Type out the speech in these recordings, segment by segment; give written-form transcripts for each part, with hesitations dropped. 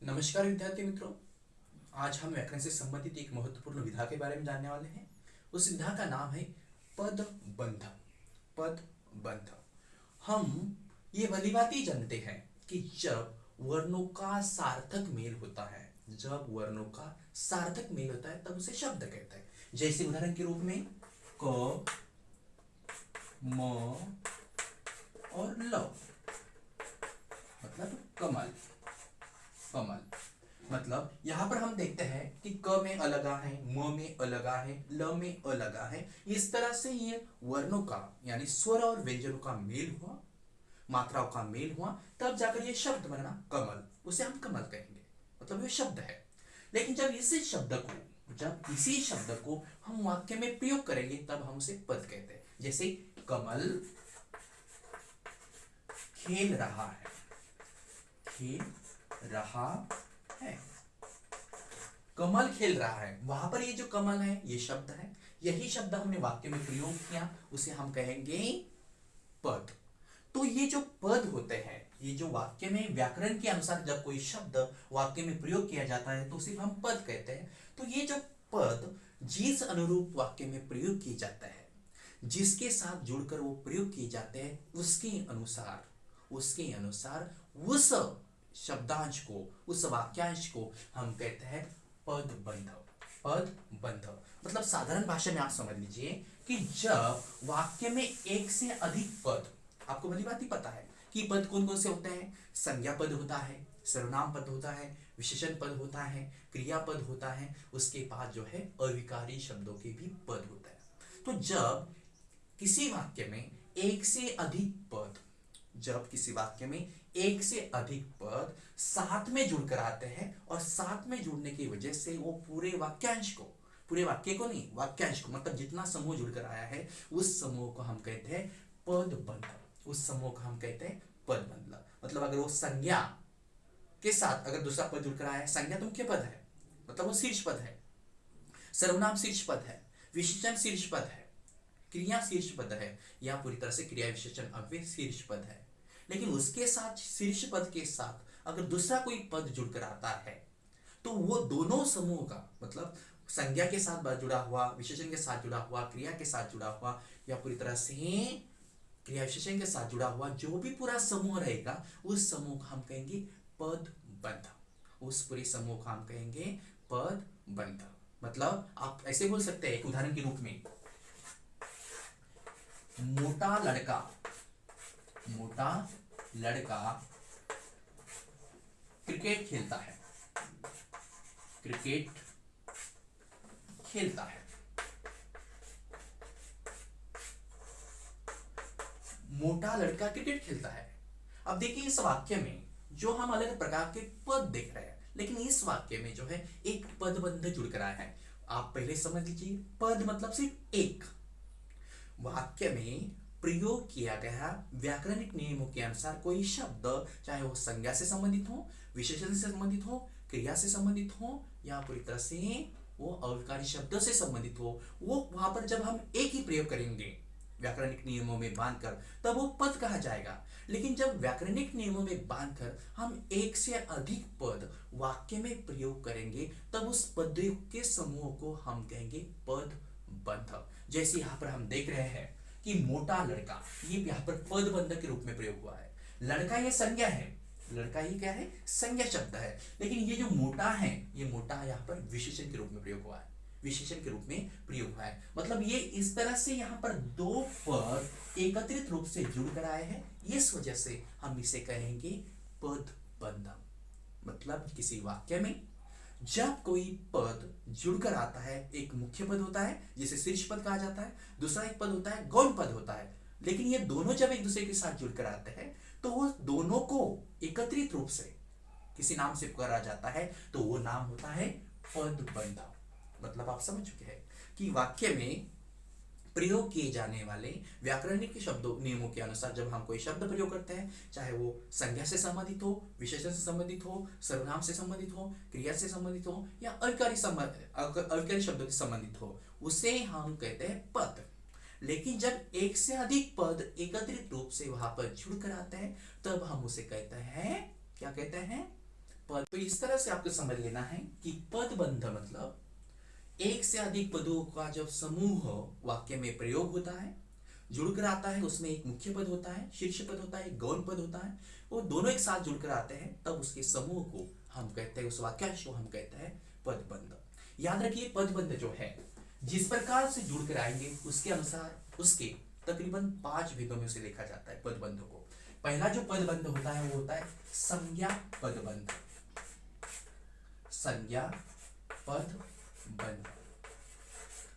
नमस्कार विद्यार्थी मित्रों। आज हम व्याकरण से संबंधित एक महत्वपूर्ण विधा के बारे में जानने वाले हैं। उस विधा का नाम है पदबंध। पदबंध। हम ये भली बात ही जानते हैं कि जब वर्णों का सार्थक मेल होता है, जब वर्णों का सार्थक मेल होता है तब उसे शब्द कहते हैं। जैसे उदाहरण के रूप में क, म और ल, मतलब कमल। कमल मतलब यहाँ पर हम देखते हैं कि क में अलगा है, म में अलगा है, ल में अलगा है। इस तरह से ये वर्णों का यानी स्वर और व्यंजनों का मेल हुआ, मात्राओं का मेल हुआ, तब जाकर ये शब्द बना कमल। उसे हम कमल कहेंगे, मतलब ये शब्द है। लेकिन जब इसी शब्द को हम वाक्य में प्रयोग करेंगे तब हम उसे पद कहते हैं। जैसे कमल खेल रहा है, खेल रहा है। कमल खेल रहा है, वहां पर ये जो कमल है ये शब्द है। यही शब्द हमने वाक्य में प्रयोग किया, उसे हम कहेंगे पद। तो ये जो पद होते हैं, ये जो वाक्य में व्याकरण के अनुसार जब कोई शब्द वाक्य में प्रयोग किया जाता है तो उसे हम पद कहते हैं। तो ये जो पद जिस अनुरूप वाक्य में प्रयोग किए जाता है, जिसके साथ जुड़कर वो प्रयोग किए जाते हैं, उसके अनुसार उस शब्दांश को, उस वाक्यांश को हम कहते हैं पदबंध। पदबंध मतलब साधारण भाषा में आप समझ लीजिए कि जब वाक्य में एक से अधिक पद, आपको भली बात ही पता है कि पद कौन कौन से होते हैं। संज्ञा पद होता है, सर्वनाम पद होता है, विशेषण पद होता है, क्रियापद होता है, उसके बाद जो है अविकारी शब्दों के भी पद होता है। तो जब किसी वाक्य में एक से अधिक पद, जब किसी वाक्य में एक से अधिक पद साथ में जुड़कर आते हैं और साथ में जुड़ने की वजह से वो पूरे वाक्यांश को, पूरे वाक्य को नहीं, वाक्यांश को, मतलब जितना समूह जुड़कर आया है उस समूह को हम कहते हैं पदबंध। उस समूह को हम कहते हैं पदबंध। मतलब अगर वो संज्ञा के साथ अगर दूसरा पद जुड़कर आया है, संज्ञा तो मुख्य पद है, मतलब वो शीर्ष पद है, सर्वनाम शीर्ष पद है, विशेषण शीर्ष पद है, क्रिया शीर्ष पद है, या पूरी तरह से क्रिया विशेषण अव्यय शीर्ष पद है। लेकिन उसके साथ, शीर्ष पद के साथ अगर दूसरा कोई पद जुड़कर आता है तो वो दोनों समूह का, मतलब संज्ञा के साथ जुड़ा हुआ, विशेषण के साथ जुड़ा हुआ, क्रिया के साथ जुड़ा हुआ, या पूरी तरह से क्रिया विशेषण के साथ जुड़ा हुआ जो भी पूरा समूह रहेगा उस समूह को हम कहेंगे पदबंध। उस पूरे समूह को हम कहेंगे पदबंध। मतलब आप ऐसे बोल सकते हैं, एक उदाहरण के रूप में, मोटा लड़का, मोटा लड़का क्रिकेट खेलता है, क्रिकेट खेलता है। मोटा लड़का क्रिकेट खेलता है। अब देखिए इस वाक्य में जो हम अलग प्रकार के पद देख रहे हैं, लेकिन इस वाक्य में जो है एक पदबंध जुड़कर आया है। आप पहले समझ लीजिए, पद मतलब सिर्फ एक। वाक्य में प्रयोग किया गया व्याकरणिक नियमों के अनुसार कोई शब्द, चाहे वो संज्ञा से संबंधित हो, विशेषण से संबंधित हो, क्रिया से संबंधित हो, या पूरी तरह से वो अविकारी शब्दों से संबंधित हो, वो वहां पर जब हम एक ही प्रयोग करेंगे व्याकरणिक नियमों में बांधकर, तब वो पद कहा जाएगा। लेकिन जब व्याकरणिक नियमों में बांधकर हम एक से अधिक पद वाक्य में प्रयोग करेंगे तब उस पदों के समूह को हम कहेंगे पदबंध। जैसे यहाँ पर हम देख रहे हैं कि मोटा लड़का, ये यहाँ पर पदबंध के रूप में प्रयोग हुआ है। लड़का ये संज्ञा है, लड़का ये क्या है, संज्ञा शब्द है। लेकिन ये जो मोटा है, ये मोटा यहाँ पर विशेषण के रूप में प्रयोग हुआ है, विशेषण के रूप में प्रयोग हुआ है। मतलब ये इस तरह से यहाँ पर दो पद एकत्रित रूप से जुड़कर आए हैं, इस वजह से हम इसे कहेंगे पदबंध। मतलब किसी वाक्य में जब कोई पद जुड़कर आता है, एक मुख्य पद होता है जिसे शीर्ष पद कहा जाता है, दूसरा एक पद होता है गौण पद होता है, लेकिन ये दोनों जब एक दूसरे के साथ जुड़कर आते हैं तो वो दोनों को एकत्रित रूप से किसी नाम से पुकारा जाता है, तो वो नाम होता है पदबंध। मतलब आप समझ चुके हैं कि वाक्य में प्रयोग किए जाने वाले व्याकरणिक शब्दों, नियमों के अनुसार जब हम कोई शब्द प्रयोग करते हैं, चाहे वो संज्ञा से संबंधित हो, विशेषण से संबंधित हो, सर्वनाम से संबंधित हो, क्रिया से संबंधित हो, या अविकारी शब्दों से संबंधित हो, उसे हम कहते हैं पद। लेकिन जब एक से अधिक पद एकत्रित रूप से वहां पर जुड़कर आते हैं तब हम उसे कहते हैं, क्या कहते हैं, पद। तो इस तरह से आपको समझ लेना है कि पदबंध मतलब एक से अधिक पदों का जब समूह वाक्य में प्रयोग होता है, जुड़कर आता है, उसमें एक मुख्य पद होता है, शीर्ष पद होता है, एक गौण पद होता है, वो दोनों एक साथ जुड़कर आते हैं, तब उसके समूह को हम कहते हैं, उस वाक्यांश को हम कहते हैं पदबंध। याद रखिए पदबंध जो है जिस प्रकार से जुड़कर आएंगे उसके अनुसार उसके तकरीबन 5 भेदों में उसे देखा जाता है पदबंध को। पहला जो पदबंध होता है वो होता है संज्ञा पदबंध। संज्ञा पदबंध।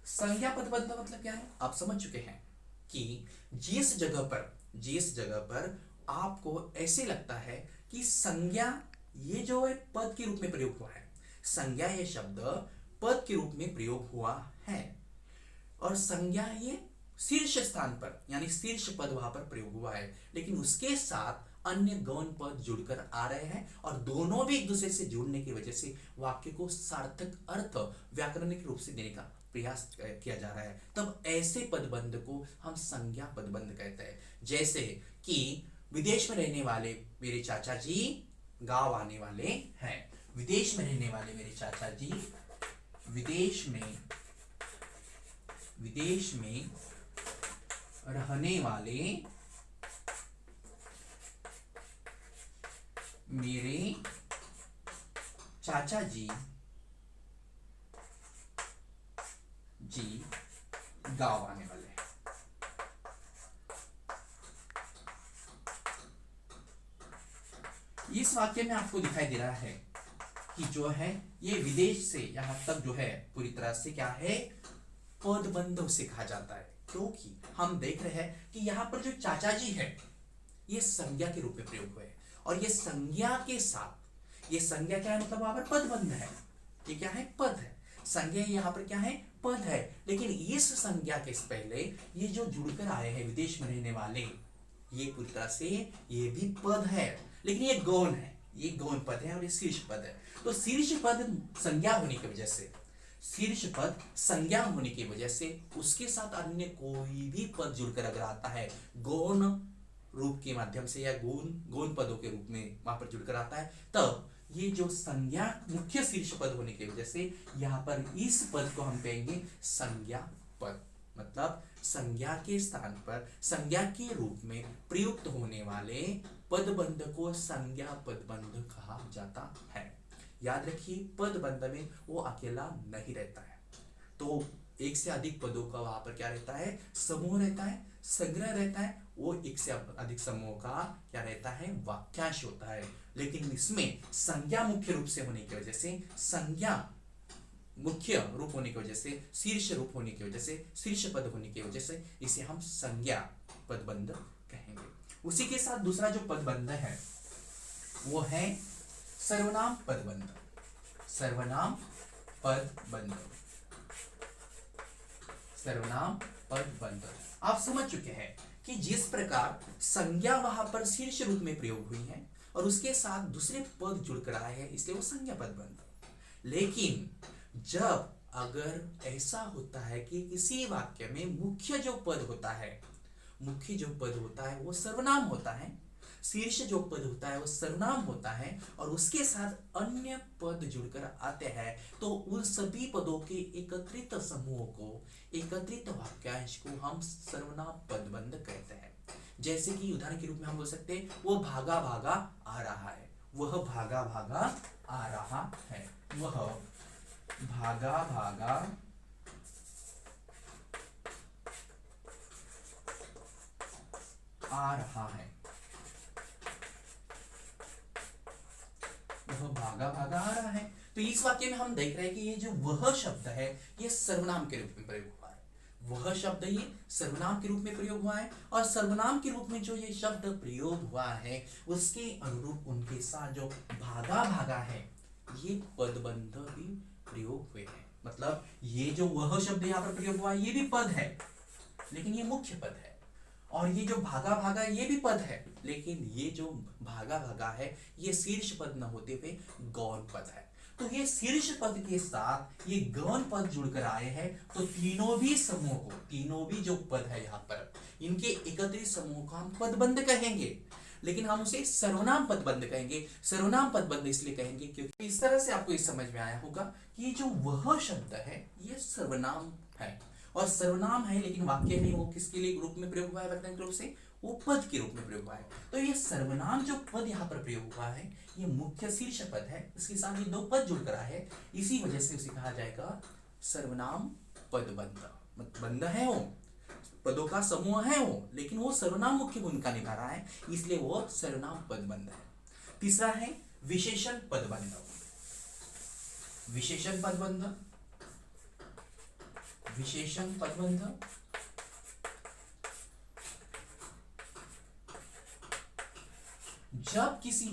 संज्ञा पदबंध मतलब क्या है, आप समझ चुके हैं कि जिस जगह पर आपको ऐसे लगता है कि संज्ञा ये जो है पद के रूप में प्रयोग हुआ है, संज्ञा ये शब्द पद के रूप में प्रयोग हुआ है, और संज्ञा ये शीर्ष स्थान पर यानी शीर्ष पद वहां पर प्रयोग हुआ है, लेकिन उसके साथ अन्य गौण पद जुड़कर आ रहे हैं और दोनों भी एक दूसरे से जुड़ने की वजह से वाक्य को सार्थक अर्थ व्याकरणिक रूप से देने का प्रयास किया जा रहा है, तब ऐसे पदबंध को हम संज्ञा पदबंध कहते हैं। जैसे कि विदेश में रहने वाले मेरे चाचा जी गांव आने वाले हैं। विदेश में रहने वाले मेरे चाचा जी विदेश में रहने वाले मेरे चाचा जी गांव आने वाले हैं। इस वाक्य में आपको दिखाई दे रहा है कि जो है ये विदेश से यहां तक जो है पूरी तरह से क्या है, पदबंध उसे कहा जाता है, क्योंकि हम देख रहे हैं कि यहां पर जो चाचा जी है ये संज्ञा के रूप में प्रयोग हुए हैं, और ये संज्ञा के साथ ये संज्ञा क्या है, मतलब वहां पर पदबंध है, ये क्या है, पद है। संज्ञा यहाँ पर क्या है, पद है, लेकिन इस संज्ञा के पहले ये जो जुड़कर आए हैं विदेश में रहने वाले, ये पूरी तरह से ये भी पद है, लेकिन ये गौण है, ये गौण पद है और ये शीर्ष पद है। तो शीर्ष पद संज्ञा होने की वजह से, शीर्ष पद संज्ञा होने की वजह से उसके साथ अन्य कोई भी पद जुड़कर अगर आता है गौण रूप के माध्यम से या गौण पदों के रूप में वहां पर जुड़कर आता है, तब ये जो संज्ञा मुख्य शीर्ष पद होने की वजह से यहाँ पर इस पद को हम कहेंगे संज्ञा पद। मतलब संज्ञा के स्थान पर संज्ञा के रूप में प्रयुक्त होने वाले पदबंध को संज्ञा पदबंध कहा जाता है। याद रखिए पदबंध में वो अकेला नहीं रहता है, तो एक से अधिक पदों का वहां पर क्या रहता है, समूह रहता है, संग्रह रहता है, वो एक से अधिक समूह का क्या रहता है, वाक्यांश होता है। लेकिन इसमें संज्ञा मुख्य रूप से होने की वजह से, संज्ञा मुख्य रूप होने की वजह से, शीर्ष रूप होने की वजह से, शीर्ष पद होने की वजह से इसे हम संज्ञा पदबंध कहेंगे। उसी के साथ दूसरा जो पदबंध है वो है सर्वनाम पदबंध। सर्वनाम पदबंध। सर्वनाम पदबंध आप समझ चुके हैं कि जिस प्रकार संज्ञा वहां पर शीर्ष रूप में प्रयोग हुई है और उसके साथ दूसरे पद जुड़कर आए हैं, इसलिए वो संज्ञा पदबंध। लेकिन जब अगर ऐसा होता है कि किसी वाक्य में मुख्य जो पद होता है, मुख्य जो पद होता है वो सर्वनाम होता है, शीर्ष जो पद होता है वो सर्वनाम होता है, और उसके साथ अन्य पद जुड़कर आते हैं, तो उन सभी पदों के एकत्रित समूह को, एकत्रित वाक्यांश को हम सर्वनाम पदबंध कहते हैं। जैसे कि उदाहरण के रूप में हम बोल सकते हैं वो भागा भागा आ रहा है, वह भागा भागा आ रहा है, वह भागा भागा आ रहा है, वह भागा भागा आ रहा है। तो इस वाक्य में हम देख रहे हैं कि ये जो वह शब्द है ये सर्वनाम के रूप में प्रयोग हुआ है, वह शब्द ये सर्वनाम के रूप में प्रयोग हुआ है, और सर्वनाम के रूप में जो ये शब्द प्रयोग हुआ है उसके अनुरूप उनके साथ जो भागा भागा है ये पदबंध भी प्रयोग हुए हैं। मतलब ये जो वह शब्द यहाँ पर प्रयोग हुआ है ये भी पद है, लेकिन ये मुख्य पद है, और ये जो भागा भागा ये भी पद है, लेकिन ये जो भागा भागा है ये शीर्ष पद न होते हुए गौण पद है। तो ये शीर्ष पद के साथ ये गौण पद जुड़कर आए हैं, तो तीनों भी समूह को, तीनों भी जो पद है यहाँ पर इनके एकत्रित समूह को हम पदबंध कहेंगे। लेकिन हम उसे सर्वनाम पदबंध कहेंगे। सर्वनाम पदबंध इसलिए कहेंगे क्योंकि इस तरह से आपको ये समझ में आया होगा कि जो वह शब्द है ये सर्वनाम है, और सर्वनाम है लेकिन वाक्य में वो किसके लिए रूप में प्रयोग हुआ है, वैकल्पिक रूप से वो पद के रूप में प्रयोग हुआ है। तो ये सर्वनाम जो पद यहाँ पर प्रयोग हुआ है ये मुख्य शीर्ष पद है, इसके साथ ये दो पद जुड़ कर है, इसी वजह से उसे कहा जाएगा सर्वनाम पदबंध। बंध है वो, पदों का समूह है वो, लेकिन वो सर्वनाम मुख्य भूमिका निभा रहा है, इसलिए वो सर्वनाम पदबंध है। तीसरा है विशेषण पदबंध। विशेषण पदबंध, विशेषण पदबंध जब किसी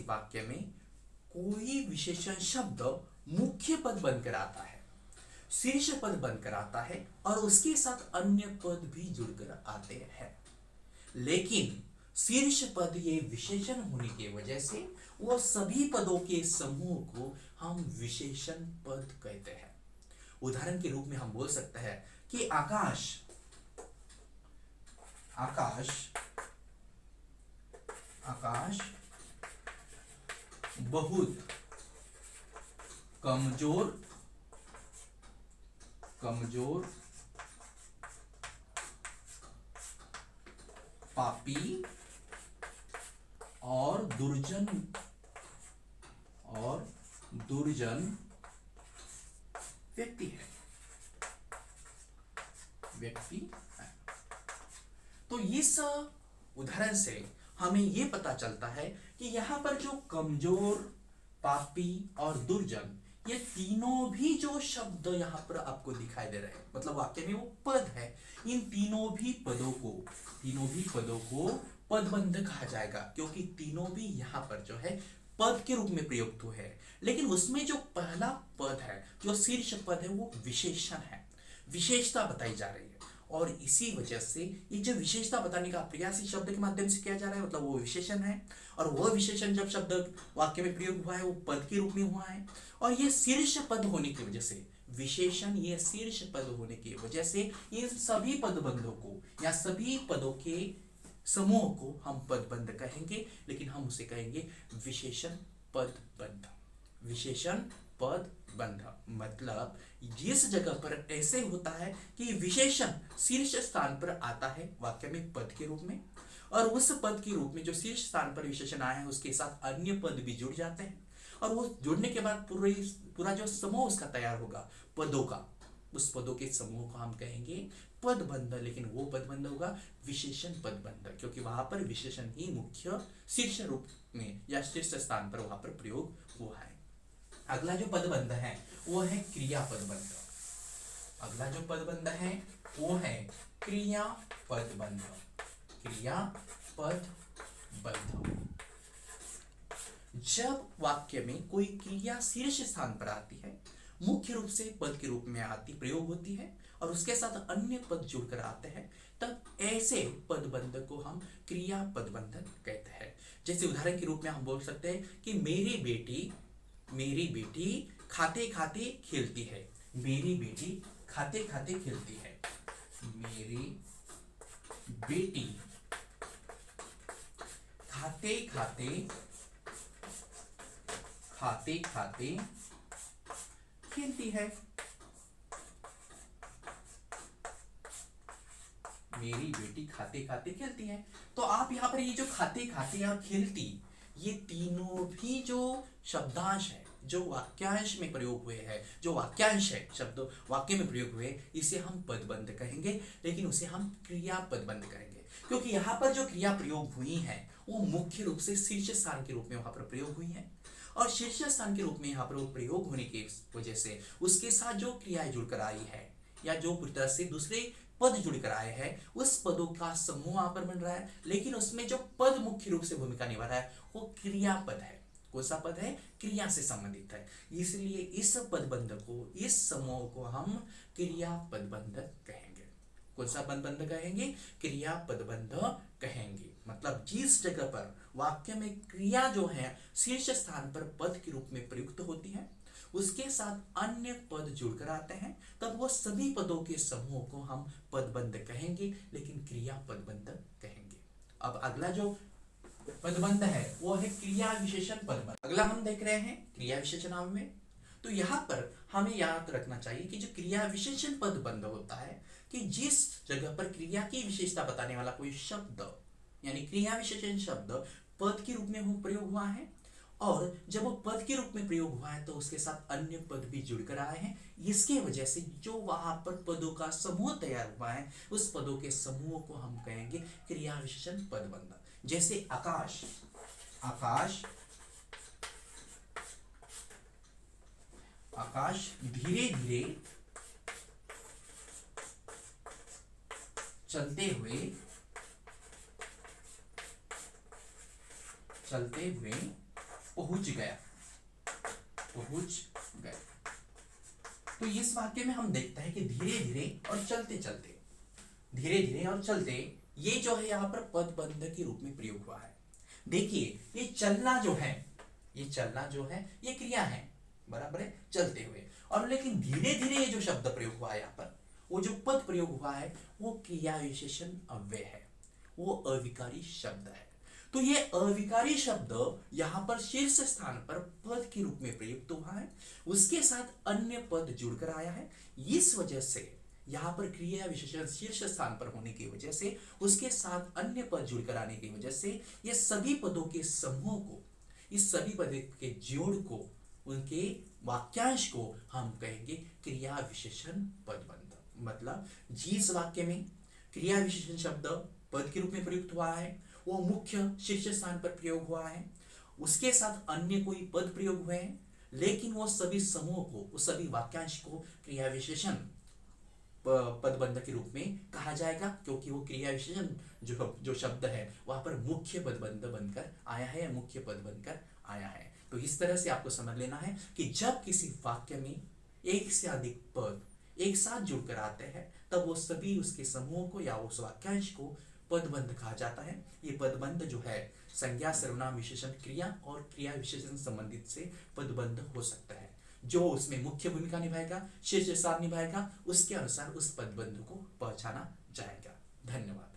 वाक्य में कोई विशेषण शब्द मुख्य पद बनकर आता है, शीर्ष पद बनकर आता है और उसके साथ अन्य पद भी जुड़कर आते हैं, लेकिन शीर्ष पद ये विशेषण होने की वजह से वो सभी पदों के समूह को हम विशेषण पद कहते हैं। उदाहरण के रूप में हम बोल सकते हैं कि आकाश, आकाश, आकाश बहुत कमजोर, कमजोर, पापी और दुर्जन, और दुर्जन व्यक्ति है, व्यक्ति है। तो इस उदाहरण से हमें यह पता चलता है कि यहां पर जो कमजोर, पापी और दुर्जन, ये तीनों भी जो शब्द यहां पर आपको दिखाई दे रहे हैं, मतलब वाक्य में वो पद है, इन तीनों भी पदों को पदबंध कहा जाएगा, क्योंकि तीनों भी यहां पर जो है पद के रूप में प्रयुक्त हुए हैं। लेकिन उसमें जो पहला पद है, जो शीर्ष पद है, वो विशेषण है, विशेषता बताई जा रही है, और इसी वजह से ये जो विशेषता बताने का प्रयास इस शब्द के माध्यम से किया जा रहा है, मतलब वो विशेषण है, और वह विशेषण जब शब्द वाक्य में प्रयोग हुआ है वो पद के रूप में हुआ है, और ये शीर्ष पद होने की वजह से, विशेषण ये शीर्ष पद होने की वजह से इन सभी पदबंधों को या सभी पदों के समूह को हम पदबंध कहेंगे, लेकिन हम उसे कहेंगे विशेषण पदबंध। विशेषण पदबंध मतलब जिस जगह पर ऐसे होता है कि विशेषण शीर्ष स्थान पर आता है वाक्य में पद के रूप में, और उस पद के रूप में जो शीर्ष स्थान पर विशेषण आया है उसके साथ अन्य पद भी जुड़ जाते हैं, और वो जुड़ने के बाद पूरा जो समूह उसका तैयार होगा पदों का, उस पदों के समूह को हम कहेंगे पदबंध, लेकिन वो पदबंध होगा विशेषण पदबंध, क्योंकि वहां पर विशेषण ही मुख्य शीर्ष रूप में या शीर्ष स्थान पर वहां पर प्रयोग हुआ है। अगला जो पदबंध है वो है क्रिया पदबंध। अगला जो पदबंध है वो है क्रिया पदबंध। क्रिया पदबंध जब वाक्य में कोई क्रिया शीर्ष स्थान पर आती है, मुख्य रूप से पद के रूप में आती प्रयोग होती है, और उसके साथ अन्य पद जुड़कर आते हैं, तब ऐसे पदबंध को हम क्रिया पदबंध कहते हैं। जैसे उदाहरण के रूप में हम बोल सकते हैं कि मेरी बेटी खाते खाते खेलती है। मेरी बेटी खाते खाते खेलती है। मेरी बेटी खाते खाते खेलती है। मेरी बेटी खाते खाते खेलती है। तो आप यहाँ पर ये जो खाते खाते और खेलती, ये तीनों भी जो शब्दांश है, जो वाक्यांश में प्रयोग हुए हैं, जो वाक्यांश है शब्द वाक्य में प्रयोग हुए, इसे हम पदबंध कहेंगे, लेकिन उसे हम क्रिया पदबंध कहेंगे, क्योंकि यहाँ पर जो क्रिया प्रयोग हुई है वो मुख्य रूप से शीर्ष स्थान के रूप में वहां पर प्रयोग हुई है, और शीर्ष स्थान के रूप में यहाँ पर वो प्रयोग होने की वजह से उसके साथ जो क्रियाएं जुड़कर आई है या जो पूरी तरह से दूसरे पद जुड़कर आए हैं, उस पदों का समूह वहां पर बन रहा है, लेकिन उसमें जो पद मुख्य रूप से भूमिका निभा रहा है वो क्रियापद है। कौन सा पद है? क्रिया से संबंधित है। इसलिए इस पदबंध को, इस समूह को हम क्रिया पदबंध कहेंगे। कौन सा पदबंध कहेंगे? क्रिया पदबंध कहेंगे। मतलब जिस जगह पर वाक्य में क्रिया जो है शीर्ष स्थान पर पद के रूप में प्रयुक्त होती है, उसके साथ अन्य पद जुड़कर आते हैं, तब वो सभी पदों के समूह को हम पदबंध कहेंगे, लेकिन क्रिया पदबंध कहेंगे। अब अगला जो पदबंध है वो है क्रिया विशेषण पदबंध। अगला हम देख रहे हैं क्रिया विशेषण नाम में। तो यहाँ पर हमें याद रखना चाहिए कि जो क्रिया विशेषण पदबंध होता है कि जिस जगह पर क्रिया की विशेषता बताने वाला कोई शब्द यानी क्रिया विशेषण शब्द पद के रूप में हो प्रयोग हुआ है और जब वो पद के रूप में प्रयोग हुआ है तो उसके साथ अन्य पद भी जुड़कर आए हैं। इसके वजह से जो वहां पर पदों का समूह तैयार हुआ है उस पदों के समूह को हम कहेंगे क्रिया विशेषण पदबंध। जैसे आकाश, आकाश, आकाश धीरे धीरे चलते हुए पहुंच गया। तो इस वाक्य में हम देखते हैं कि धीरे धीरे और चलते चलते, धीरे धीरे और चलते, ये जो है यहाँ पर पदबंध के रूप में प्रयोग हुआ है। देखिए ये चलना जो है, ये चलना जो है ये क्रिया है, बराबर है, चलते हुए। और लेकिन धीरे धीरे ये जो शब्द प्रयोग हुआ है यहाँ पर, वो जो पद प्रयोग हुआ है वो क्रिया विशेषण अव्यय है, वो अविकारी शब्द है। तो ये अविकारी शब्द यहाँ पर शीर्ष स्थान पर पद के रूप में प्रयुक्त हुआ है, उसके साथ अन्य पद जुड़कर आया है। इस वजह से यहाँ पर क्रिया विशेषण शीर्ष स्थान पर होने की वजह से, उसके साथ अन्य पद जुड़कर आने की वजह से ये सभी पदों के समूह को, इस सभी पदों के जोड़ को, उनके वाक्यांश को हम कहेंगे क्रिया विशेषण पदबंध। मतलब जिस वाक्य में क्रिया विशेषण शब्द पद के रूप में प्रयुक्त हुआ है वो मुख्य शीर्ष स्थान पर प्रयोग हुआ है, उसके साथ अन्य कोई पद प्रयोग हुए हैं, लेकिन वो सभी समूह को, उस सभी वाक्यांश को क्रिया विशेषण पदबंध के रूप में कहा जाएगा, क्योंकि वो क्रिया विशेषण जो शब्द है वहां पर मुख्य पदबंध बनकर आया है या मुख्य पद बनकर आया है। तो इस तरह से आपको समझ लेना है कि जब किसी वाक्य में एक से अधिक पद एक साथ जुड़कर आते हैं तब वो सभी उसके समूह को या उस वाक्यांश को पदबंध कहा जाता है। ये पदबंध जो है संज्ञा, सर्वनाम, विशेषण, क्रिया और क्रिया विशेषण संबंधित से पदबंध हो सकता है। जो उसमें मुख्य भूमिका निभाएगा, शीर्ष स्थान निभाएगा, उसके अनुसार उस पदबंध को पहचाना जाएगा। धन्यवाद।